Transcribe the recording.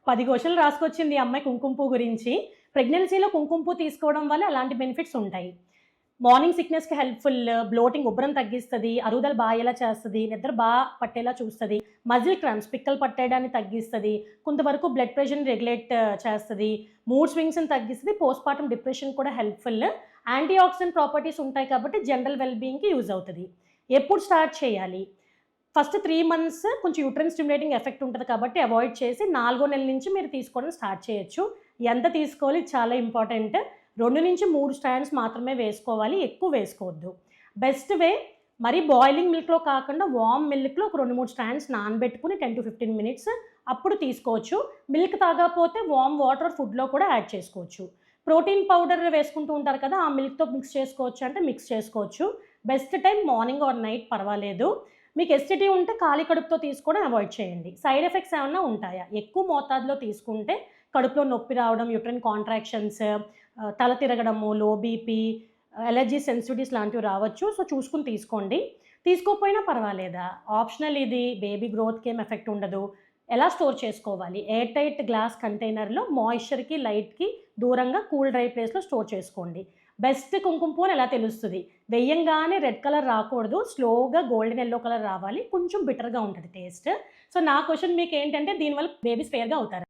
10 క్వెషన్లు రాసుకొచ్చింది ఈ అమ్మాయి కుంకుమ పువ్వు గురించి. ప్రెగ్నెన్సీలో కుంకుమ పువ్వు తీసుకోవడం వల్ల అలాంటి బెనిఫిట్స్ ఉంటాయి. మార్నింగ్ సిక్నెస్‌కి హెల్ప్‌ఫుల్, బ్లోటింగ్ ఉబ్బరం తగ్గిస్తది, అరుగుదల బాగేలా చేస్తది, నిద్ర పట్టేలా చూస్తది, మజిల్ క్రాంప్స్ పిక్కలు పట్టేయడాన్ని తగ్గిస్తది, కొంతవరకు బ్లడ్ ప్రెషర్‌ని రెగ్యులేట్ చేస్తది, మూడ్ స్వింగ్స్‌ని తగ్గిస్తది, పోస్ట్‌పార్టమ్ డిప్రెషన్ కూడా హెల్ప్‌ఫుల్. యాంటీ ఆక్సిడెంట్ ప్రాపర్టీస్ ఉంటాయి కాబట్టి జనరల్ వెల్ బీయింగ్‌కి యూజ్ అవుతది. ఎప్పుడు స్టార్ట్ చేయాలి? ఫస్ట్ 3 మంత్స్ కొంచెం యూట్రైన్ స్టిమ్యులేటింగ్ ఎఫెక్ట్ ఉంటది కాబట్టి అవాయిడ్ చేసి 4 నెల నుంచి మీరు తీసుకోవడం స్టార్ట్ చేయొచ్చు. ఎంత తీసుకోవాలి చాలా ఇంపార్టెంట్. 2-3 స్ట్రాండ్స్ మాత్రమే వేసుకోవాలి. ఎక్కువ వేసుకోవద్దు. బెస్ట్ వే మరి బాయిలింగ్ మిల్క్‌లో కాకుండా వార్మ్ మిల్క్‌లో ఒక 2, 3 స్ట్రాండ్స్ నానబెట్టుకొని 10-15 మినిట్స్ అప్పుడు తీసుకోవచ్చు. మిల్క్ తాగకపోతే వార్మ్ వాటర్ ఫుడ్‌లో కూడా యాడ్ చేసుకోవచ్చు. ప్రోటీన్ పౌడర్ వేసుకుంటూ ఉంటారు కదా! ఆ మిల్క్‌తో మిక్స్ చేసుకోవచ్చు అంటే మిక్స్ చేసుకోవచ్చు. Best time morning or night పర్వాలేదు. మీకు ఎస్టిటీ ఉంటే ఖాళీ కడుపుతో తీసుకోవడం అవాయిడ్ చేయండి. సైడ్ ఎఫెక్ట్స్ ఏమన్నా ఉంటాయా? ఎక్కువ మోతాదులో తీసుకుంటే కడుపులో నొప్పి రావడం, యూట్రైన్ కాంట్రాక్షన్స్, తల తిరగడము, లో బీపీ, అలర్జీ సెన్సిటివిటీస్ లాంటివి రావచ్చు. సో, చూసుకొని తీసుకోండి. తీసుకోకపోయినా పర్వాలేదా? ఆప్షనల్ ఇది. బేబీ గ్రోత్‌కి ఏం ఎఫెక్ట్ ఉండదు. ఎలా స్టోర్ చేసుకోవాలి? ఎయిర్ టైట్ గ్లాస్ కంటైనర్‌లో మాయిశ్చర్‌కి, లైట్‌కి దూరంగా కూల్ డ్రై ప్లేస్‌లో స్టోర్ చేసుకోండి. బెస్ట్ కుంకుమ పువ్వు అని ఎలా తెలుస్తది? వెయ్యంగానే రెడ్ కలర్ రాకూడదు. స్లోగా గోల్డెన్ యెల్లో కలర్ రావాలి. కొంచెం బిటర్‌గా ఉంటది టేస్ట్. సో, నా క్వెషన్ మీకేంటంటే దీనివల్ల బేబీస్ ఫెయిర్‌గా అవుతారా?